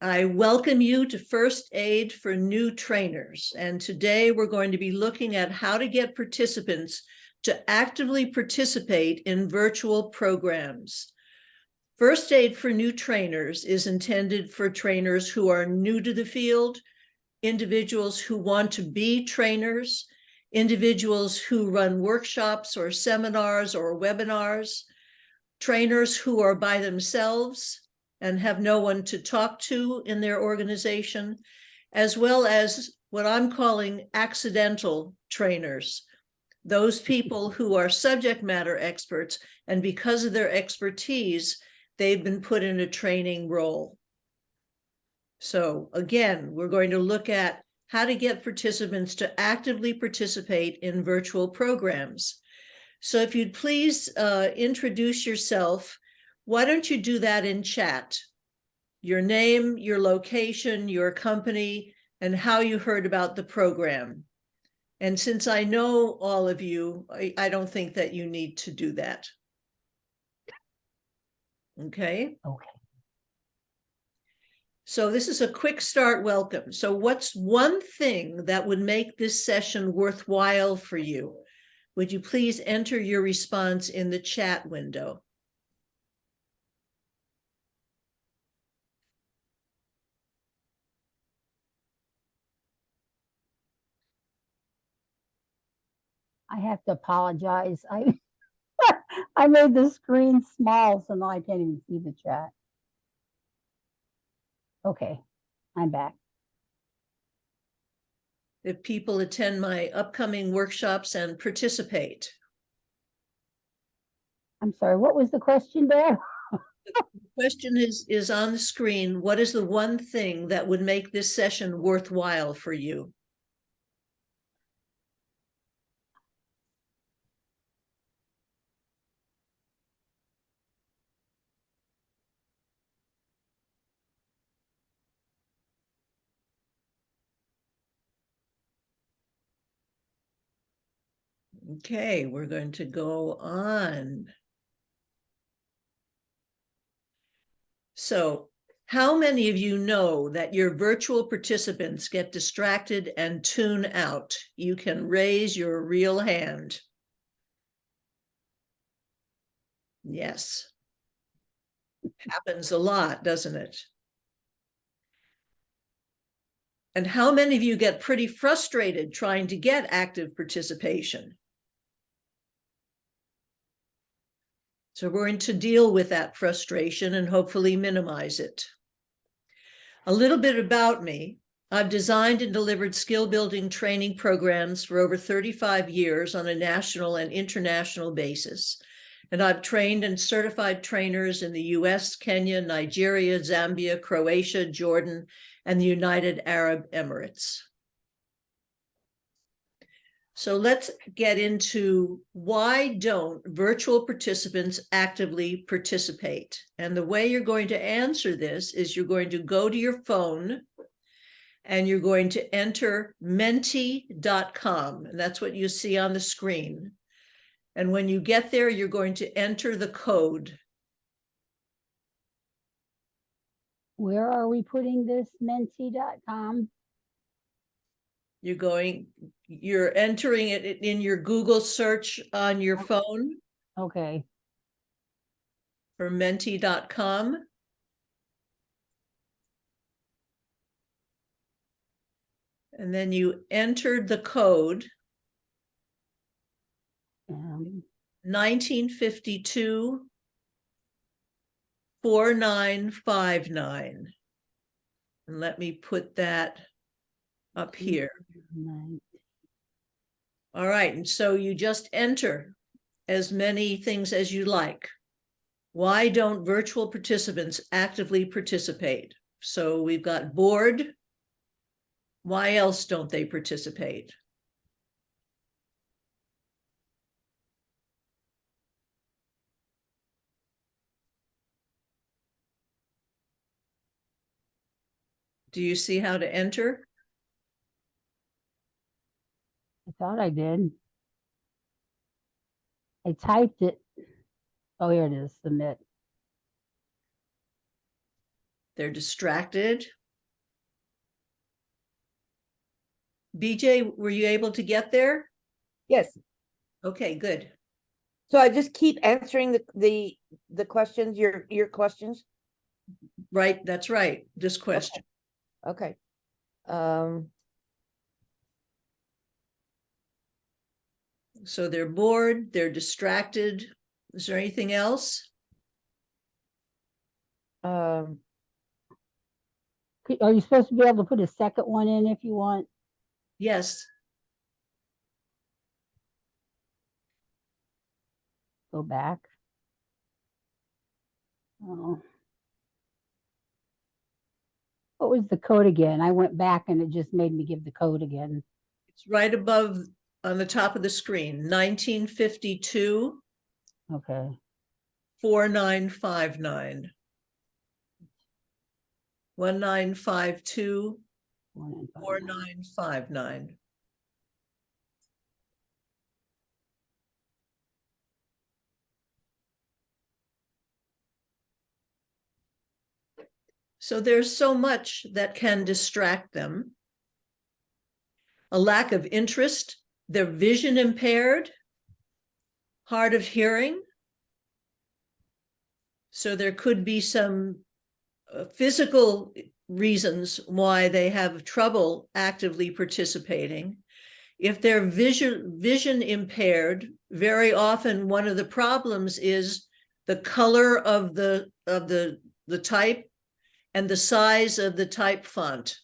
I welcome you to First Aid for New Trainers. And today we're going to be looking at how to get participants to actively participate in virtual programs. First Aid for New Trainers is intended for trainers who are new to the field, individuals who want to be trainers, individuals who run workshops or seminars or webinars, trainers who are by themselves and have no one to talk to in their organization, as well as what I'm calling accidental trainers, those people who are subject matter experts, and because of their expertise, they've been put in a training role. So again, we're going to look at how to get participants to actively participate in virtual programs. So if you'd please introduce yourself, why don't you do that in chat? Your name, your location, your company, and how you heard about the program. And since I know all of you, I don't think that you need to do that. Okay? Okay. So this is a quick start welcome. So what's one thing that would make this session worthwhile for you? Would you please enter your response in the chat window? I have to apologize. I made the screen small, so now I can't even see the chat. Okay, I'm back. If people attend my upcoming workshops and participate. I'm sorry, what was the question there? The question is on the screen. What is the one thing that would make this session worthwhile for you? Okay, we're going to go on. So, how many of you know that your virtual participants get distracted and tune out? You can raise your real hand. Yes. Happens a lot, doesn't it? And how many of you get pretty frustrated trying to get active participation? So we're going to deal with that frustration and hopefully minimize it. A little bit about me. I've designed and delivered skill building training programs for over 35 years on a national and international basis. And I've trained and certified trainers in the US, Kenya, Nigeria, Zambia, Croatia, Jordan, and the United Arab Emirates. So let's get into why don't virtual participants actively participate? And the way you're going to answer this is you're going to go to your phone and you're going to enter menti.com. And that's what you see on the screen. And when you get there, you're going to enter the code. Where are we putting this? Menti.com? You're entering it in your Google search on your phone Okay. for menti.com. And then you entered the code 1952 4959. And let me put that up here. All right, and so you just enter as many things as you like. Why don't virtual participants actively participate? So we've got bored. Why else don't they participate? Do you see how to enter? I thought I did. I typed it. Oh, here it is, submit. they're distracted. BJ, were you able to get there? Yes. Okay, good. So I just keep answering the questions, your questions. Right, that's right. This question. Okay. So they're bored, they're distracted. Is there anything else? Are you supposed to be able to put a second one in if you want? Yes. Go back. Oh. What was the code again? I went back and it just made me give the code again. It's right above on the top of the screen, 1952 Okay. 4959. 1952 4959. So there's so much that can distract them. A lack of interest, their vision impaired, hard of hearing. So there could be some physical reasons why they have trouble actively participating. If they're vision impaired, very often one of the problems is the color of the type and the size of the type font.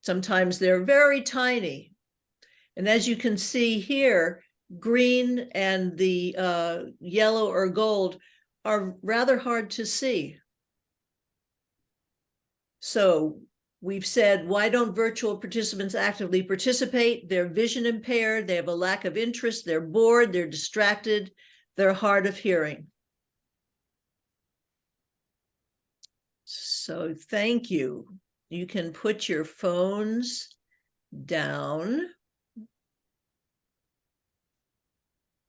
Sometimes they're very tiny. And as you can see here, green and the yellow or gold are rather hard to see. So we've said, why don't virtual participants actively participate? They're vision impaired, they have a lack of interest, they're bored, they're distracted, they're hard of hearing. So thank you. You can put your phones down.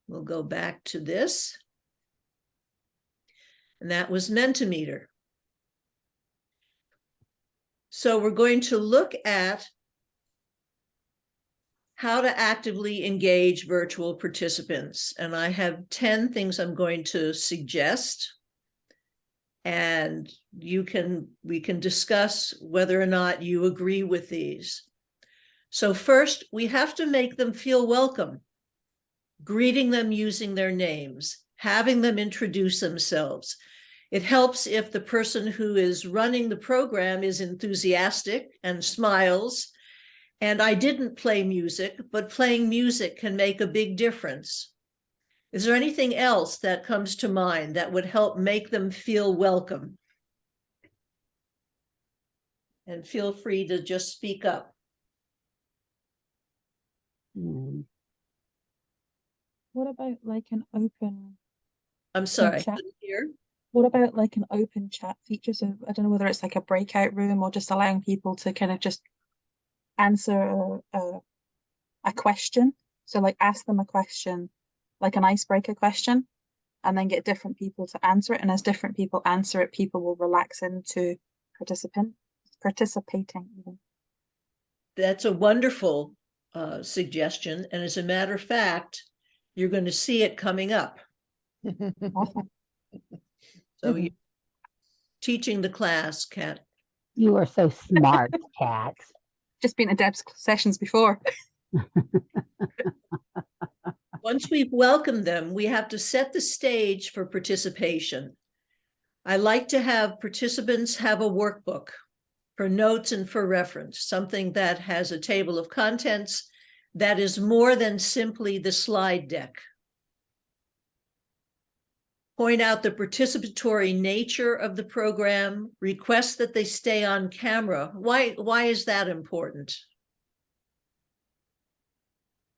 We'll go back to this. And that was Mentimeter. So we're going to look at how to actively engage virtual participants. And I have 10 things I'm going to suggest. And we can discuss whether or not you agree with these. So first, we have to make them feel welcome, greeting them using their names, having them introduce themselves. It helps if the person who is running the program is enthusiastic and smiles. And I didn't play music, but playing music can make a big difference. Is there anything else that comes to mind that would help make them feel welcome? And feel free to just speak up. What about like an open I'm sorry, chat? here. What about like an open chat feature? So I don't know whether it's like a breakout room or just allowing people to kind of just answer a question. So like ask them a question, like an icebreaker question, and then get different people to answer it. And as different people answer it, people will relax into participating even. That's a wonderful suggestion. And as a matter of fact, you're going to see it coming up. Awesome. So you're teaching the class, Kat. You are so smart, Kat. Just been at Deb's sessions before. Once we've welcomed them, we have to set the stage for participation. I like to have participants have a workbook for notes and for reference, something that has a table of contents that is more than simply the slide deck. Point out the participatory nature of the program, request that they stay on camera. Why is that important?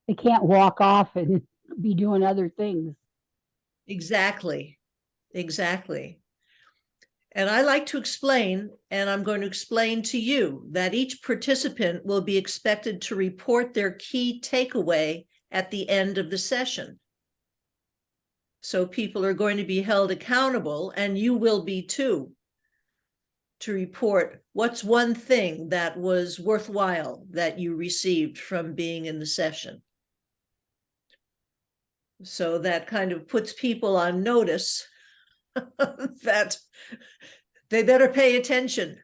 They can't walk off and be doing other things. Exactly. And I like to explain, and I'm going to explain to you, that each participant will be expected to report their key takeaway at the end of the session. So people are going to be held accountable, and you will be too. to report what's one thing that was worthwhile that you received from being in the session. So that kind of puts people on notice that they better pay attention.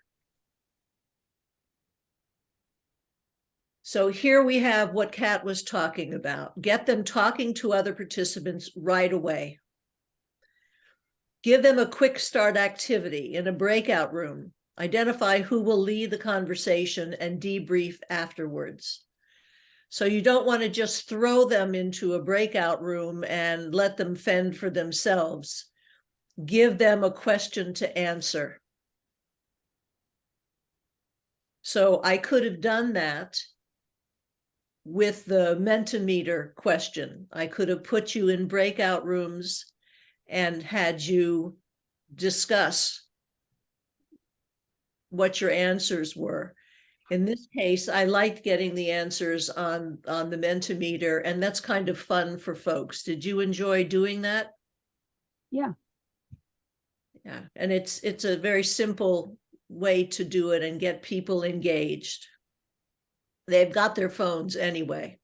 So here we have what Kat was talking about. Get them talking to other participants right away. Give them a quick start activity in a breakout room. Identify who will lead the conversation and debrief afterwards. So you don't want to just throw them into a breakout room and let them fend for themselves. Give them a question to answer. So I could have done that with the Mentimeter question. I could have put you in breakout rooms and had you discuss what your answers were. In this case, I liked getting the answers on the Mentimeter, and that's kind of fun for folks. Did you enjoy doing that? Yeah. Yeah, and it's a very simple way to do it and get people engaged. They've got their phones anyway.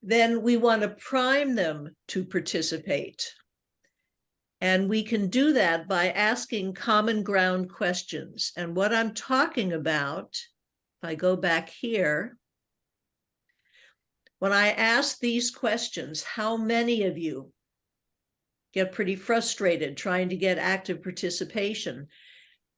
Then we want to prime them to participate. And we can do that by asking common ground questions. And what I'm talking about, if I go back here, when I ask these questions, how many of you get pretty frustrated trying to get active participation?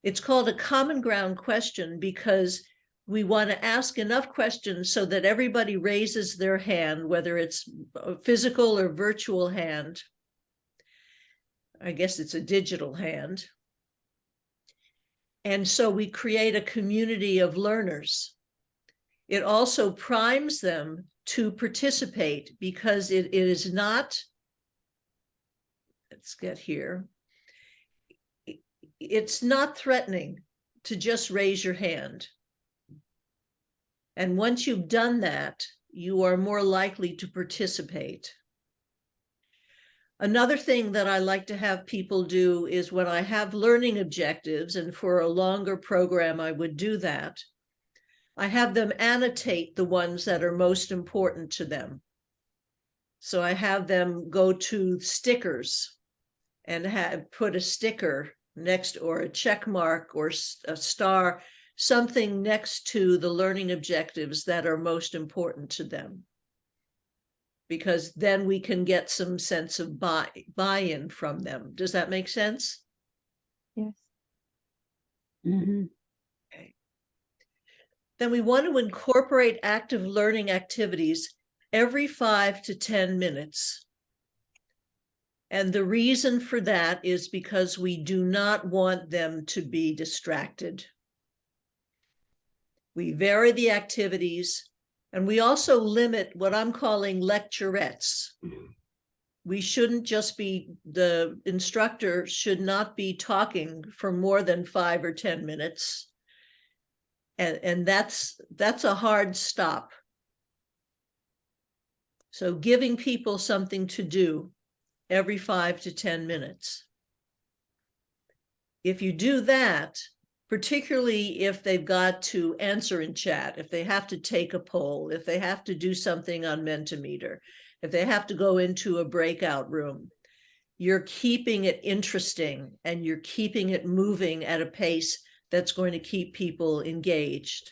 It's called a common ground question because we want to ask enough questions so that everybody raises their hand, whether it's a physical or virtual hand. I guess it's a digital hand. And so we create a community of learners. It also primes them to participate because it is not, let's get here, it's not threatening to just raise your hand. And once you've done that, you are more likely to participate. Another thing that I like to have people do is when I have learning objectives, and for a longer program, I would do that, I have them annotate the ones that are most important to them. So I have them go to stickers and put a sticker next, or a check mark or a star, something next to the learning objectives that are most important to them. Because then we can get some sense of buy-in from them. Does that make sense? Yes. Mm-hmm. Okay. Then we want to incorporate active learning activities every 5 to 10 minutes. And the reason for that is because we do not want them to be distracted. We vary the activities, and we also limit what I'm calling lecturettes. We shouldn't just be, the instructor should not be talking for more than 5 or 10 minutes. And that's a hard stop. So giving people something to do every 5 to 10 minutes. If you do that, particularly if they've got to answer in chat, if they have to take a poll, if they have to do something on Mentimeter, if they have to go into a breakout room, you're keeping it interesting and you're keeping it moving at a pace that's going to keep people engaged.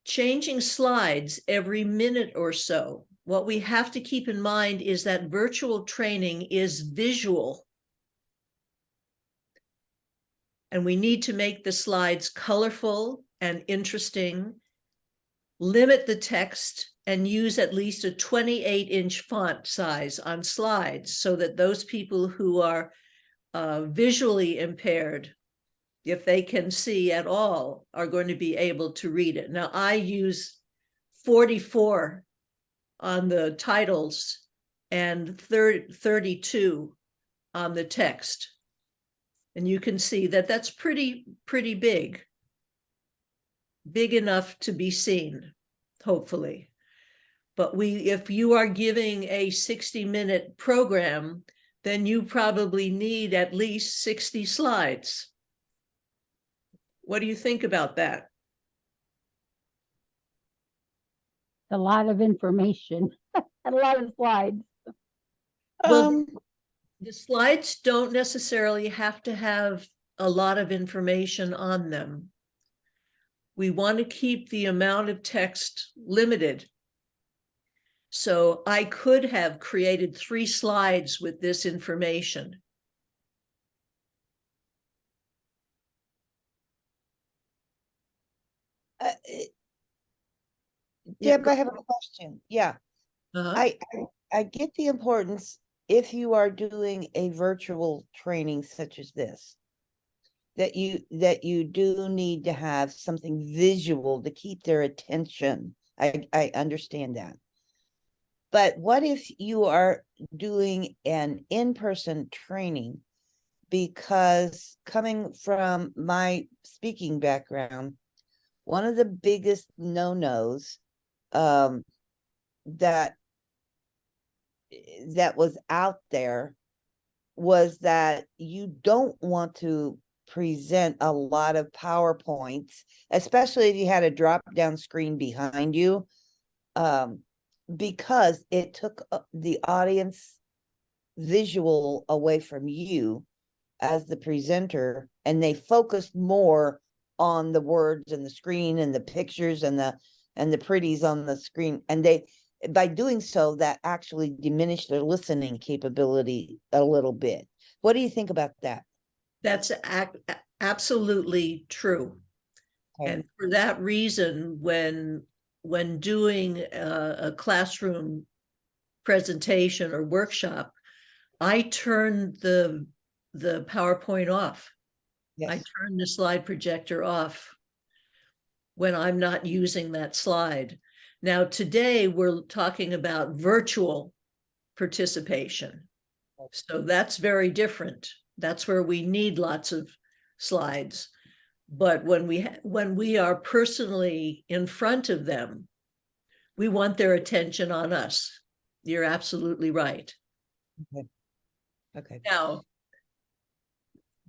Changing slides every minute or so. What we have to keep in mind is that virtual training is visual. And we need to make the slides colorful and interesting, limit the text, and use at least a 28-inch font size on slides so that those people who are visually impaired, if they can see at all, are going to be able to read it. Now, I use 44 on the titles and 32 on the text. And you can see that that's pretty big enough to be seen, hopefully. But if you are giving a 60-minute program, then you probably need at least 60 slides. What do you think about that? A lot of information, and a lot of slides. Well, the slides don't necessarily have to have a lot of information on them. We want to keep the amount of text limited. So I could have created 3 slides with this information. Yeah, Deb, I have a question. Yeah, I get the importance if you are doing a virtual training such as this, that you do need to have something visual to keep their attention. I understand that. But what if you are doing an in-person training? Because coming from my speaking background, one of the biggest no-nos that was out there was that you don't want to present a lot of PowerPoints, especially if you had a drop-down screen behind you, because it took the audience visual away from you as the presenter, and they focused more on the words and the screen and the pictures and the pretties on the screen, and they, by doing so, that actually diminished their listening capability a little bit. What do you think about that? That's absolutely true. Okay. And for that reason, when doing a classroom presentation or workshop, I turn the PowerPoint off. I Yes. turn the slide projector off when I'm not using that slide. Now, today we're talking about virtual participation. So that's very different. That's where we need lots of slides. But when we are personally in front of them, we want their attention on us. You're absolutely right. Okay. Now,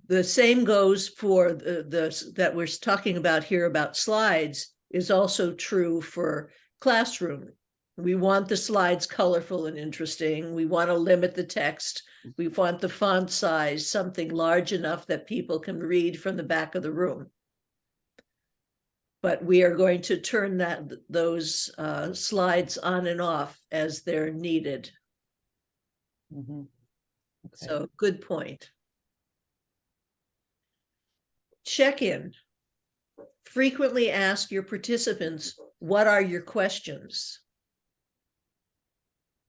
the same goes for the that we're talking about here about slides is also true for classroom. We want the slides colorful and interesting. We want to limit the text. We want the font size something large enough that people can read from the back of the room. But we are going to turn those slides on and off as they're needed. Mhm. Okay. So good point. Check-in. Frequently ask your participants, what are your questions?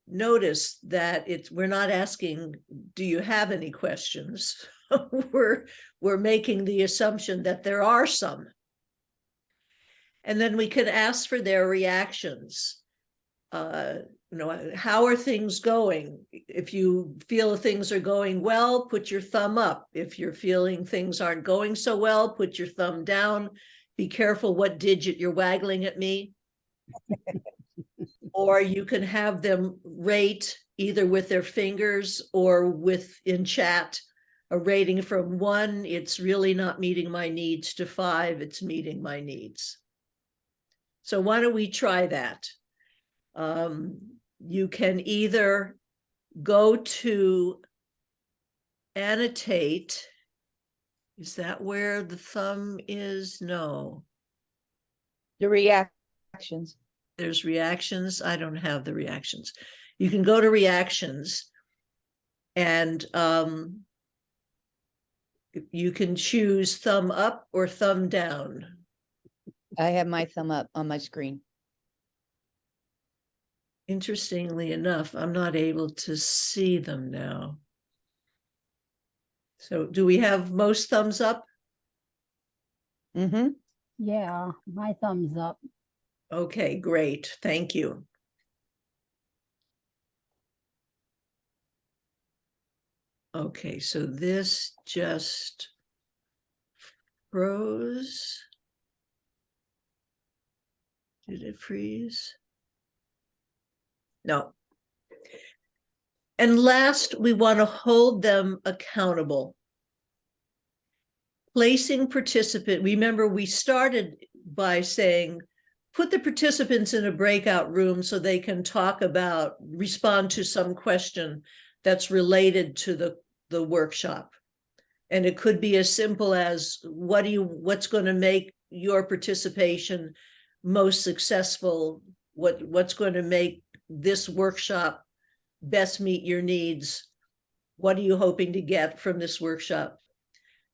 Notice that we're not asking, do you have any questions? we're making the assumption that there are some. And then we can ask for their reactions. How are things going? If you feel things are going well, put your thumb up. If you're feeling things aren't going so well, put your thumb down. Be careful what digit you're waggling at me. Or you can have them rate either with their fingers or in chat, a rating from 1, it's really not meeting my needs, to 5, it's meeting my needs. So why don't we try that? You can either go to annotate. Is that where the thumb is? No. The reactions. There's reactions. I don't have the reactions. You can go to reactions and you can choose thumb up or thumb down. I have my thumb up on my screen. Interestingly enough, I'm not able to see them now. So do we have most thumbs up? Mm-hmm. Yeah, my thumbs up. Okay, great. Thank you. Okay, so this just froze. Did it freeze? No. And last, we want to hold them accountable. Placing participant, remember we started by saying, put the participants in a breakout room so they can talk about, respond to some question that's related to the workshop. And it could be as simple as, what's going to make your participation most successful? What's going to make this workshop best meet your needs? What are you hoping to get from this workshop?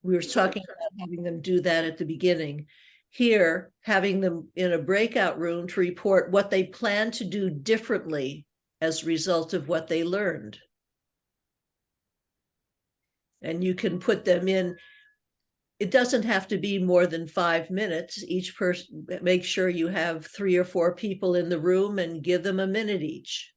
We were talking about having them do that at the beginning. Here, having them in a breakout room to report what they plan to do differently as a result of what they learned. And you can put them in, it doesn't have to be more than 5 minutes. Each person, make sure you have 3 or 4 people in the room and give them a minute each.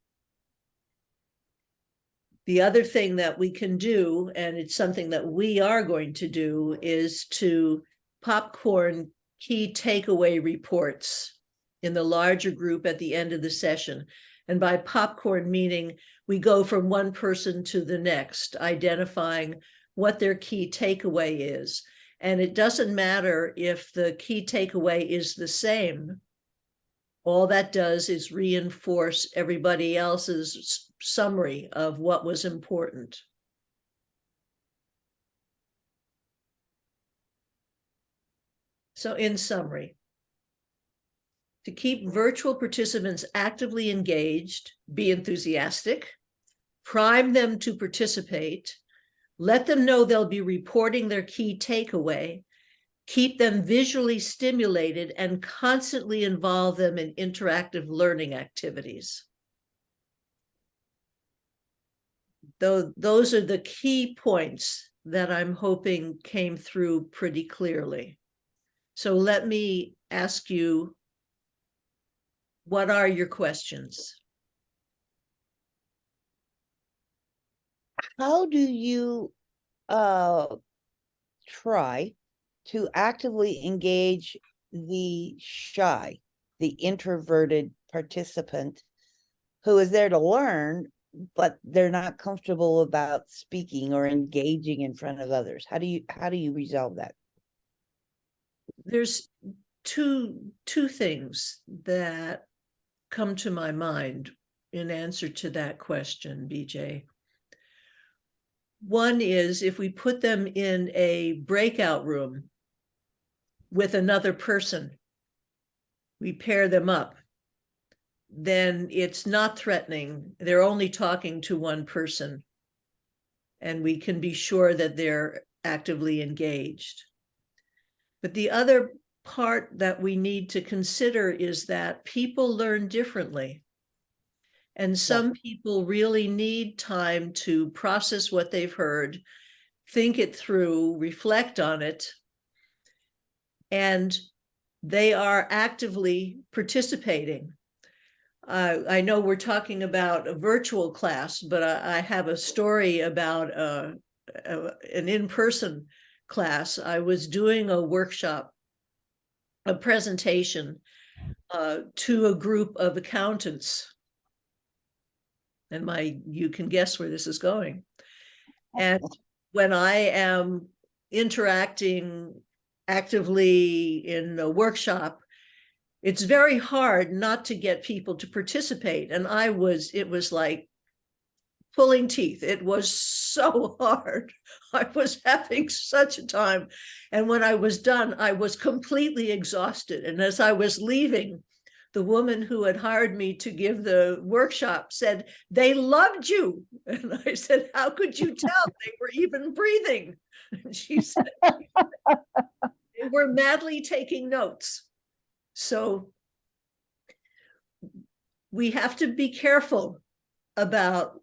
The other thing that we can do, and it's something that we are going to do, is to popcorn key takeaway reports in the larger group at the end of the session. And by popcorn, meaning we go from one person to the next, identifying what their key takeaway is. And it doesn't matter if the key takeaway is the same. All that does is reinforce everybody else's summary of what was important. So in summary, to keep virtual participants actively engaged, be enthusiastic, prime them to participate, let them know they'll be reporting their key takeaway, keep them visually stimulated, and constantly involve them in interactive learning activities. Those are the key points that I'm hoping came through pretty clearly. So let me ask you, what are your questions? How do you try to actively engage the shy, the introverted participant who is there to learn, but they're not comfortable about speaking or engaging in front of others? How do you resolve that? There's two things that come to my mind in answer to that question, BJ. One is, if we put them in a breakout room with another person, we pair them up, then it's not threatening. They're only talking to one person, and we can be sure that they're actively engaged. But the other part that we need to consider is that people learn differently. And some people really need time to process what they've heard, think it through, reflect on it, and they are actively participating. I know we're talking about a virtual class, but I have a story about an in-person class. I was doing a workshop, a presentation to a group of accountants. And you can guess where this is going. And when I am interacting actively in a workshop, it's very hard not to get people to participate. And it was like pulling teeth. It was so hard. I was having such a time. And when I was done, I was completely exhausted. And as I was leaving, the woman who had hired me to give the workshop said, "They loved you." And I said, "How could you tell? They were even breathing." And she said, "They were madly taking notes." So we have to be careful about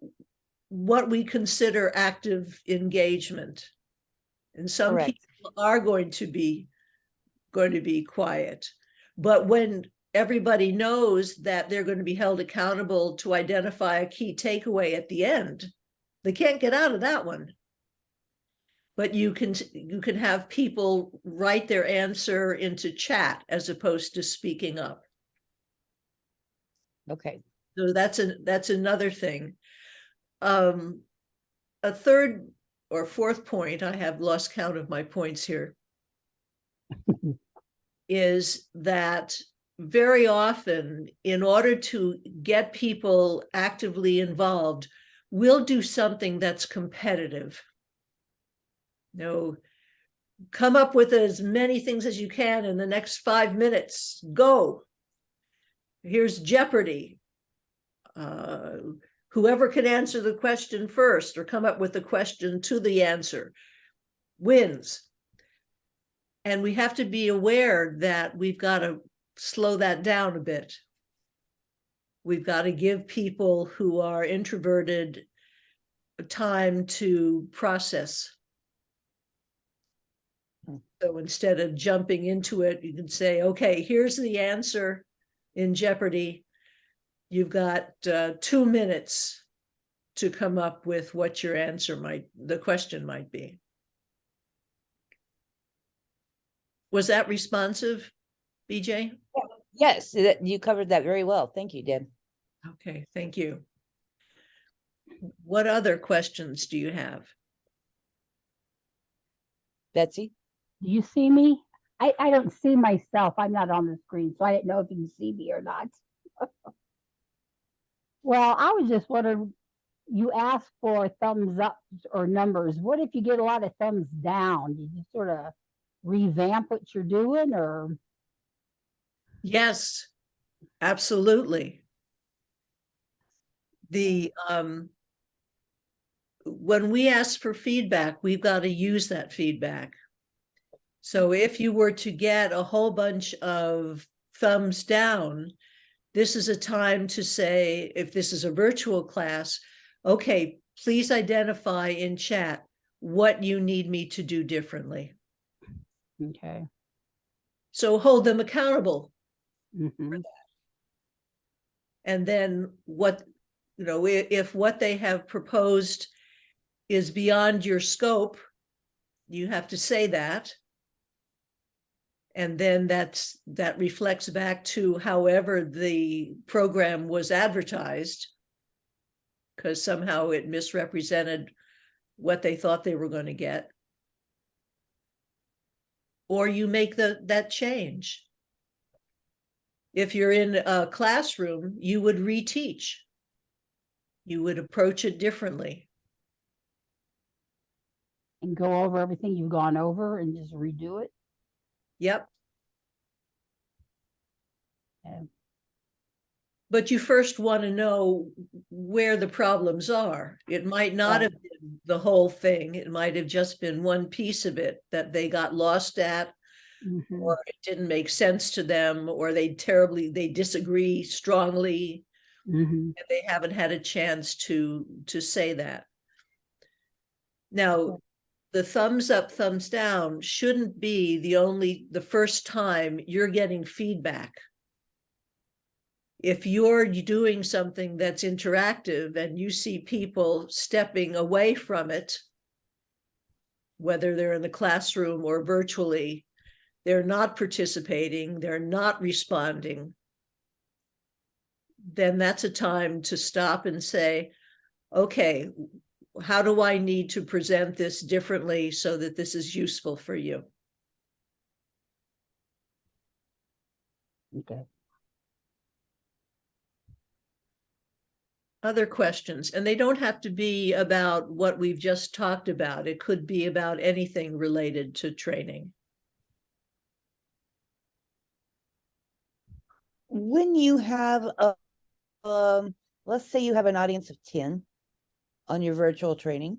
what we consider active engagement. And some people are going to be quiet. But when everybody knows that they're going to be held accountable to identify a key takeaway at the end, they can't get out of that one. But you can have people write their answer into chat as opposed to speaking up. Okay. So that's another thing. A third or fourth point, I have lost count of my points here, is that very often, in order to get people actively involved, we'll do something that's competitive. Come up with as many things as you can in the next 5 minutes. Go. Here's Jeopardy. Whoever can answer the question first or come up with the question to the answer wins. And we have to be aware that we've got to slow that down a bit. We've got to give people who are introverted time to process. So instead of jumping into it, you can say, okay, here's the answer in Jeopardy. You've got 2 minutes to come up with what your answer the question might be. Was that responsive, BJ? Yes, you covered that very well. Thank you, Deb. Okay, thank you. What other questions do you have? Betsy? Do you see me? I don't see myself. I'm not on the screen, so I didn't know if you can see me or not. Well, I was just wondering, you asked for thumbs up or numbers. What if you get a lot of thumbs down? Did you sort of revamp what you're doing, or? Yes, absolutely. When we ask for feedback, we've got to use that feedback. So if you were to get a whole bunch of thumbs down, this is a time to say, if this is a virtual class, okay, please identify in chat what you need me to do differently. Okay. So hold them accountable. Mm-hmm. And then if what they have proposed is beyond your scope, you have to say that. And then that reflects back to however the program was advertised, because somehow it misrepresented what they thought they were going to get. Or you make that change. If you're in a classroom, you would reteach. You would approach it differently. And go over everything you've gone over and just redo it. Yep. Okay. But you first want to know where the problems are. It might not have been the whole thing. It might have just been one piece of it that they got lost at, Mm-hmm. or it didn't make sense to them, or they disagree strongly, Mm-hmm. and they haven't had a chance to say that. Now, the thumbs up, thumbs down shouldn't be the first time you're getting feedback. If you're doing something that's interactive and you see people stepping away from it, whether they're in the classroom or virtually, they're not participating, they're not responding, then that's a time to stop and say, okay, how do I need to present this differently so that this is useful for you? Okay. Other questions, and they don't have to be about what we've just talked about. It could be about anything related to training. When you have let's say you have an audience of 10 on your virtual training,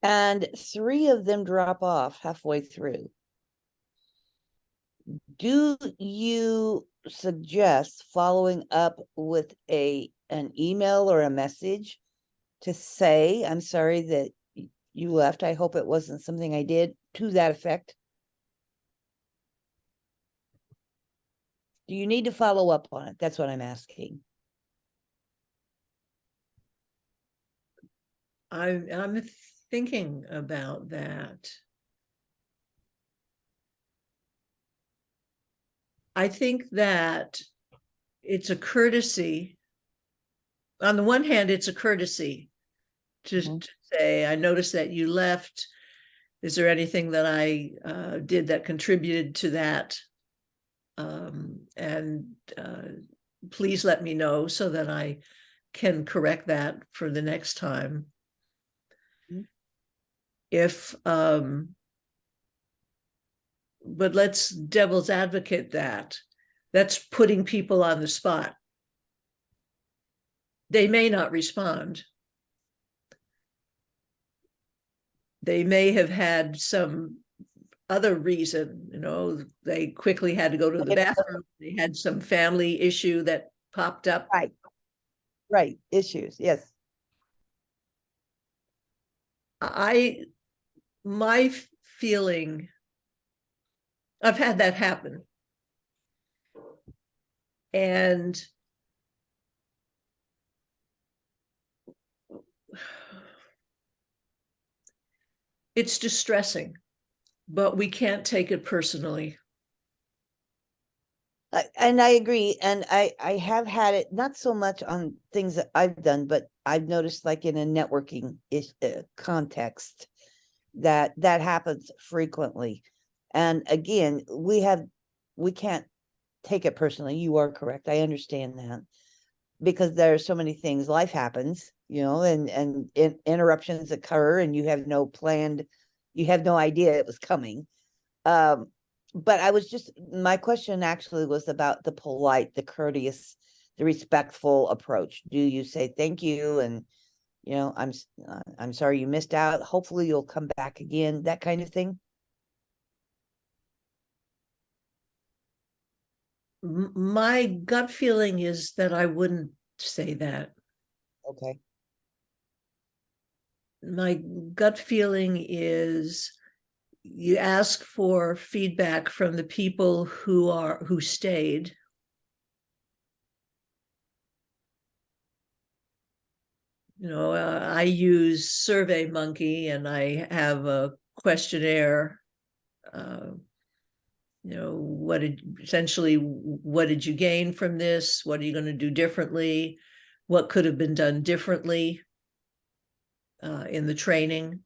and 3 of them drop off halfway through, do you suggest following up with an email or a message to say, I'm sorry that you left, I hope it wasn't something I did, to that effect? Do you need to follow up on it? That's what I'm asking. I'm thinking about that. I think that it's a courtesy. On the one hand, it's a courtesy Mhm. to say, I noticed that you left. Is there anything that I did that contributed to that? And please let me know so that I can correct that for the next time. Mhm. If but let's devil's advocate that. That's putting people on the spot. They may not respond. They may have had some other reason, they quickly had to go to the bathroom. They had some family issue that popped up. Right. Right, issues, yes. My feeling, I've had that happen. And it's distressing, but we can't take it personally. And I agree, and I have had it, not so much on things that I've done, but I've noticed like in a networking context that happens frequently. And again, we can't take it personally. You are correct. I understand that, because there are so many things, life happens, and interruptions occur, and you have no idea it was coming. But my question actually was about the polite, the courteous, the respectful approach. Do you say thank you and I'm sorry you missed out, hopefully you'll come back again, that kind of thing? My gut feeling is that I wouldn't say that. Okay. My gut feeling is you ask for feedback from the people who stayed. I use SurveyMonkey and I have a questionnaire. What did you gain from this? What are you going to do differently? What could have been done differently in the training?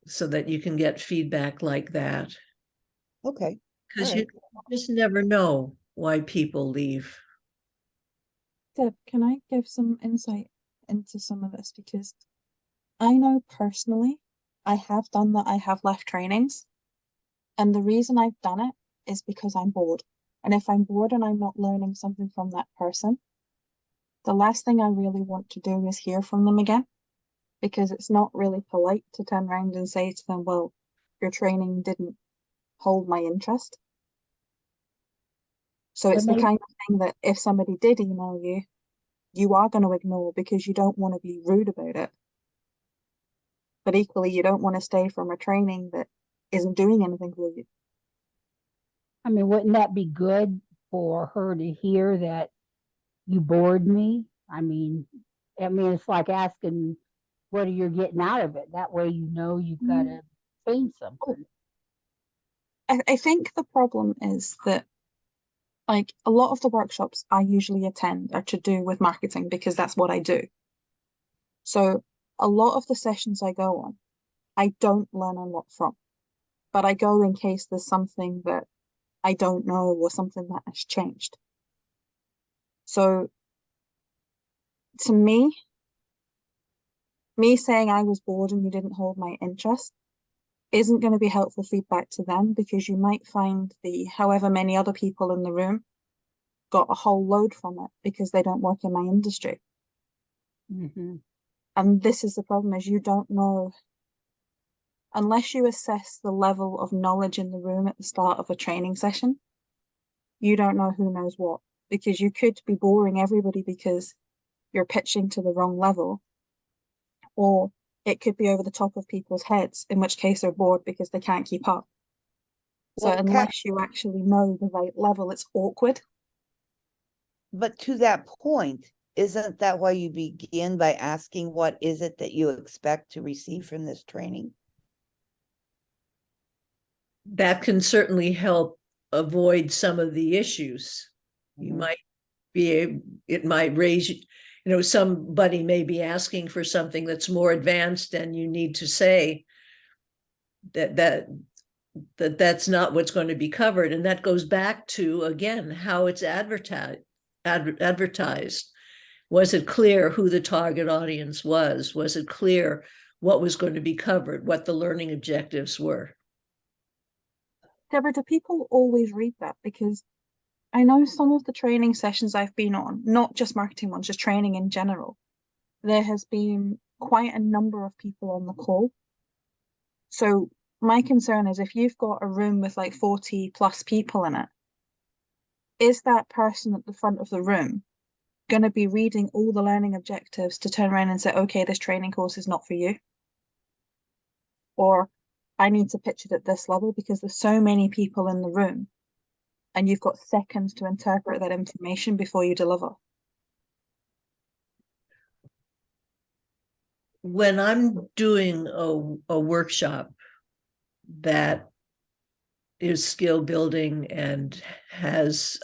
So that you can get feedback like that. Okay. Because All you right. just never know why people leave. Deb, can I give some insight into some of this? Because I know personally, I have done that. I have left trainings. And the reason I've done it is because I'm bored. And if I'm bored and I'm not learning something from that person, the last thing I really want to do is hear from them again, because it's not really polite to turn around and say to them, well, your training didn't hold my interest. So it's the kind of thing that if somebody did email you, you are going to ignore because you don't want to be rude about it. But equally, you don't want to stay from a training that isn't doing anything for you. I mean, wouldn't that be good for her to hear that you bored me? It's like asking what are you getting out of it. That way, you've got to change something. I think the problem is that, like, a lot of the workshops I usually attend are to do with marketing because that's what I do. So a lot of the sessions I go on, I don't learn a lot from, but I go in case there's something that I don't know or something that has changed. So to me saying I was bored and you didn't hold my interest isn't going to be helpful feedback to them, because you might find the however many other people in the room got a whole load from it because they don't work in my industry. Mm-hmm. And this is the problem, is you don't know, unless you assess the level of knowledge in the room at the start of a training session, you don't know who knows what, because you could be boring everybody because you're pitching to the wrong level, or it could be over the top of people's heads, in which case they're bored because they can't keep up. So Well, unless you actually know the right level, it's awkward. but to that point, isn't that why you begin by asking what is it that you expect to receive from this training? That can certainly help avoid some of the issues. You might it might raise somebody may be asking for something that's more advanced, and you need to say that's not what's going to be covered. And that goes back to, again, how it's advertised. Was it clear who the target audience was? Was it clear what was going to be covered, what the learning objectives were? Deborah, do people always read that? Because I know some of the training sessions I've been on, not just marketing ones, just training in general, there has been quite a number of people on the call. So my concern is, if you've got a room with like 40 plus people in it, is that person at the front of the room going to be reading all the learning objectives to turn around and say, okay, this training course is not for you? Or I need to pitch it at this level, because there's so many people in the room and you've got seconds to interpret that information before you deliver. When I'm doing a workshop that is skill building and has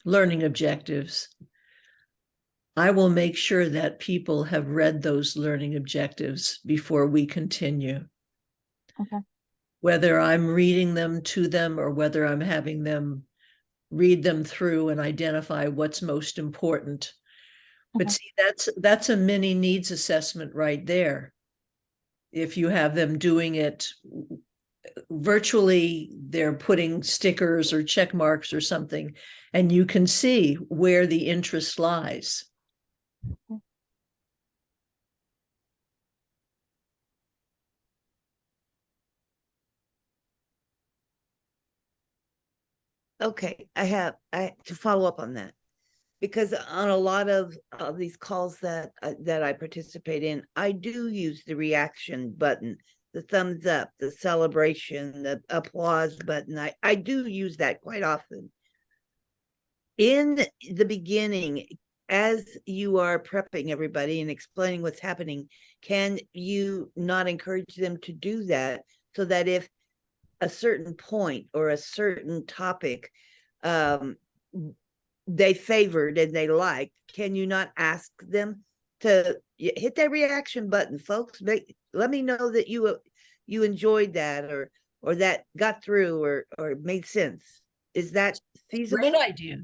learning objectives, I will make sure that people have read those learning objectives before we continue. Okay. Whether I'm reading them to them or whether I'm having them read them through and identify what's most important. But Okay. see, that's a mini needs assessment right there. If you have them doing it virtually, they're putting stickers or check marks or something, and you can see where the interest lies. Okay, I to follow up on that, because on a lot of these calls that I participate in, I do use the reaction button, the thumbs up, the celebration, the applause button. I do use that quite often. In the beginning, as you are prepping everybody and explaining what's happening, can you not encourage them to do that, so that if a certain point or a certain topic they favored and they liked, can you not ask them to hit that reaction button, folks? Let me know that you enjoyed that, or that got through, or made sense. Is that feasible? Great idea.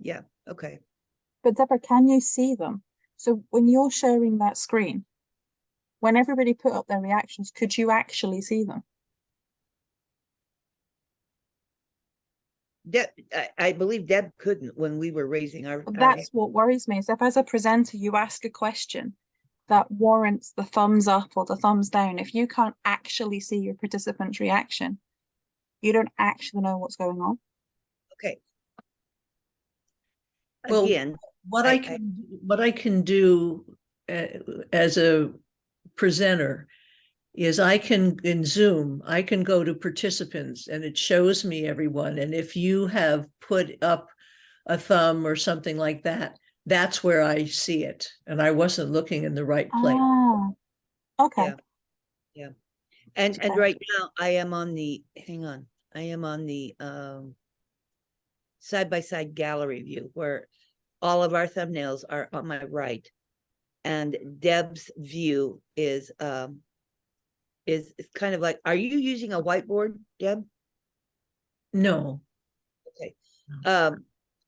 Yeah. Okay. But Deborah, can you see them? So when you're sharing that screen, when everybody put up their reactions, could you actually see them? I believe Deb couldn't when we were raising our. That's what worries me. Is if, as a presenter, you ask a question that warrants the thumbs up or the thumbs down, if you can't actually see your participant's reaction, you don't actually know what's going on. Okay. Well, again, what I can do as a presenter is I can, in Zoom, I can go to participants and it shows me everyone. And if you have put up a thumb or something like that, that's where I see it. And I wasn't looking in the right place. Ah, okay. Yeah. And right now I am on the, hang on, I am on the side-by-side gallery view, where all of our thumbnails are on my right, and Deb's view is kind of like, are you using a whiteboard, Deb? No. Okay.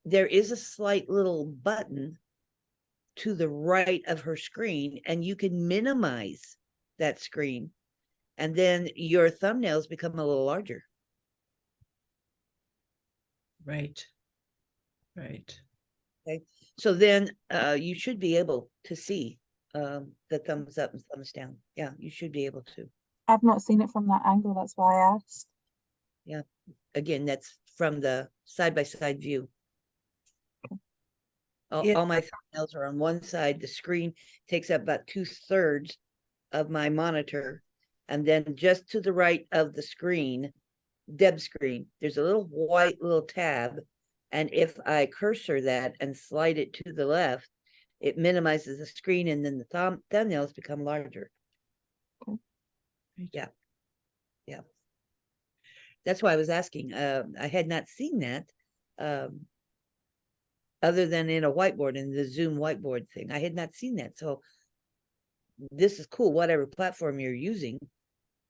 There is a slight little button to the right of her screen, and you can minimize that screen, and then your thumbnails become a little larger. Right. Right. Okay. So then you should be able to see the thumbs up and thumbs down. Yeah, you should be able to. I've not seen it from that angle. That's why I asked. Yeah. Again, that's from the side-by-side view. All my thumbnails are on one side. The screen takes up about 2/3 of my monitor. And then just to the right of the screen, Deb's screen, there's a little white little tab. And if I cursor that and slide it to the left, it minimizes the screen, and then the thumbnails become larger. Okay. Yeah. Yeah. That's why I was asking. I had not seen that other than in a whiteboard, in the Zoom whiteboard thing. I had not seen that. So this is cool. Whatever platform you're using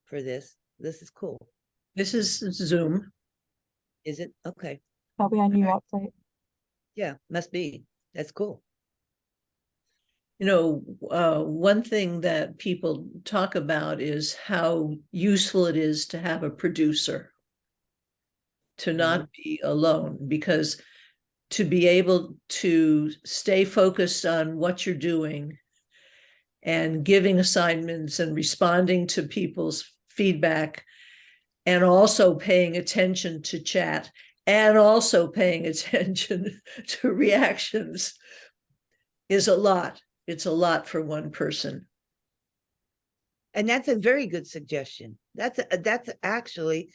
for this is cool. This is Zoom. Is it? Okay. Probably a new update. Yeah, must be. That's cool. You know, one thing that people talk about is how useful it is to have a producer, to not be alone, because to be able to stay focused on what you're doing and giving assignments and responding to people's feedback, and also paying attention to chat, and also paying attention to reactions is a lot. It's a lot for one person. And that's a very good suggestion. That's actually,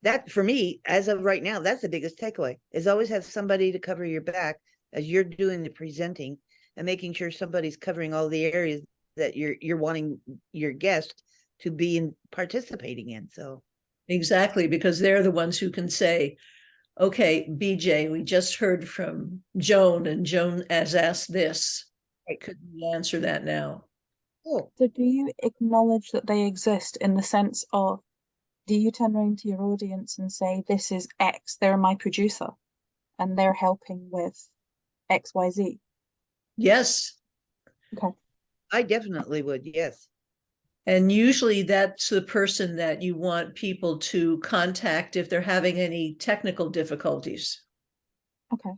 that for me, as of right now, that's the biggest takeaway, is always have somebody to cover your back as you're doing the presenting, and making sure somebody's covering all the areas that you're wanting your guest to be in participating in. So exactly, because they're the ones who can say, okay, BJ, we just heard from Joan, and Joan has asked this. Could we answer that now? cool. So do you acknowledge that they exist, in the sense of, do you turn around to your audience and say, this is X, they're my producer, and they're helping with XYZ? Yes. Okay. I definitely would, yes. And usually that's the person that you want people to contact if they're having any technical difficulties. Okay.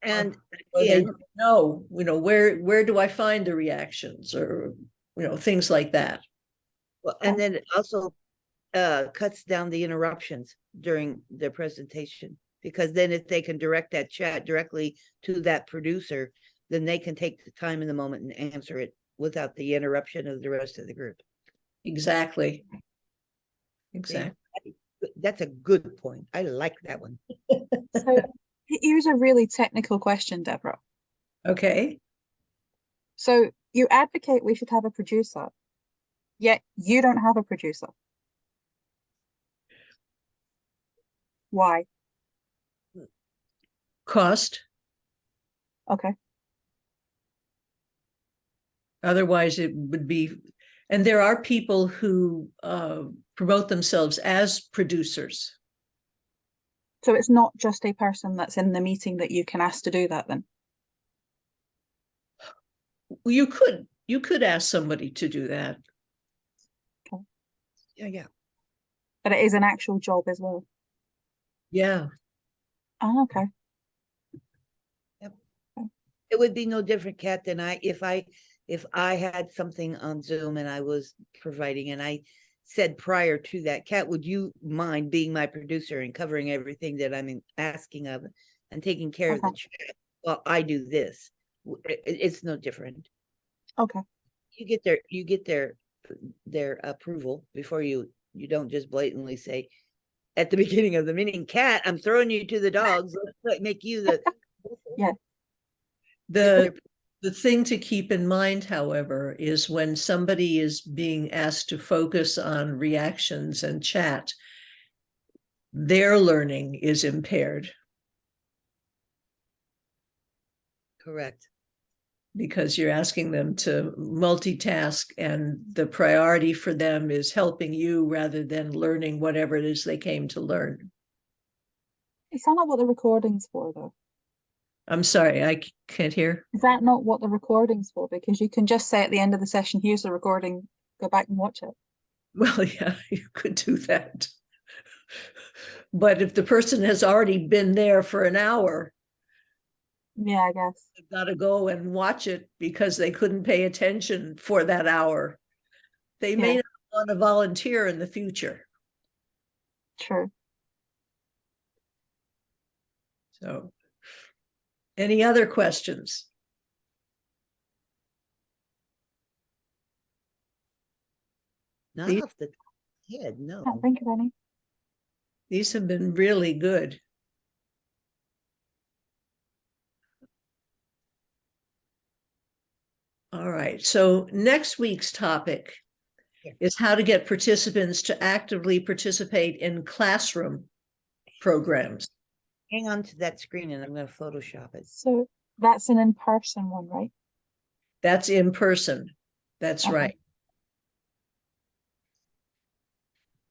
And Or they again, don't know, where do I find the reactions, or, things like that. well, and then it also cuts down the interruptions during their presentation, because then if they can direct that chat directly to that producer, then they can take the time in the moment and answer it without the interruption of the rest of the group. Exactly. That's a good point. I like that one. So here's a really technical question, Deborah. Okay. So you advocate we should have a producer, yet you don't have a producer. Why? Cost. Okay. Otherwise it would be, and there are people who promote themselves as producers. So it's not just a person that's in the meeting that you can ask to do that then? You could ask somebody to do that. Okay. Yeah. But it is an actual job as well. Yeah. Oh, okay. Yep. It would be no different, Kat, than if I had something on Zoom and I was providing, and I said prior to that, Kat, would you mind being my producer and covering everything that I'm asking of, and taking care of the chat while I do this? It's no different. Okay. You get their approval before you don't just blatantly say at the beginning of the meeting, Kat, I'm throwing you to the dogs. Let's make you the Yeah. The thing to keep in mind, however, is when somebody is being asked to focus on reactions and chat, their learning is impaired. Correct. Because you're asking them to multitask, and the priority for them is helping you rather than learning whatever it is they came to learn. Is that not what the recording's for, though? I'm sorry, I can't hear. Is that not what the recording's for? Because you can just say at the end of the session, here's the recording, go back and watch it. Well, yeah, you could do that. But if the person has already been there for an hour, yeah, I guess they've got to go and watch it because they couldn't pay attention for that hour. They may not want to volunteer in the future. True. So, any other questions? Not off the head, no. Can't think of any. These have been really good. All right, so next week's topic is how to get participants to actively participate in classroom programs. hang on to that screen and I'm going to Photoshop it. So that's an in-person one, right? That's in person. That's Uh-huh. right.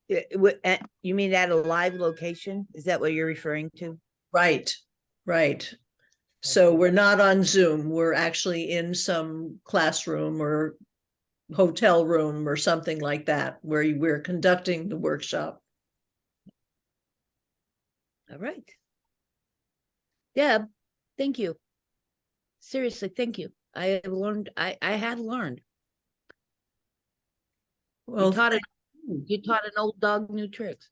You mean at a live location? Is that what you're referring to? Right. Right. So Okay. we're not on Zoom. We're actually in some classroom or hotel room or something like that where we're conducting the workshop. All right. Deb, thank you. Seriously, thank you. I have learned, I had learned. Well, You taught an old dog new tricks.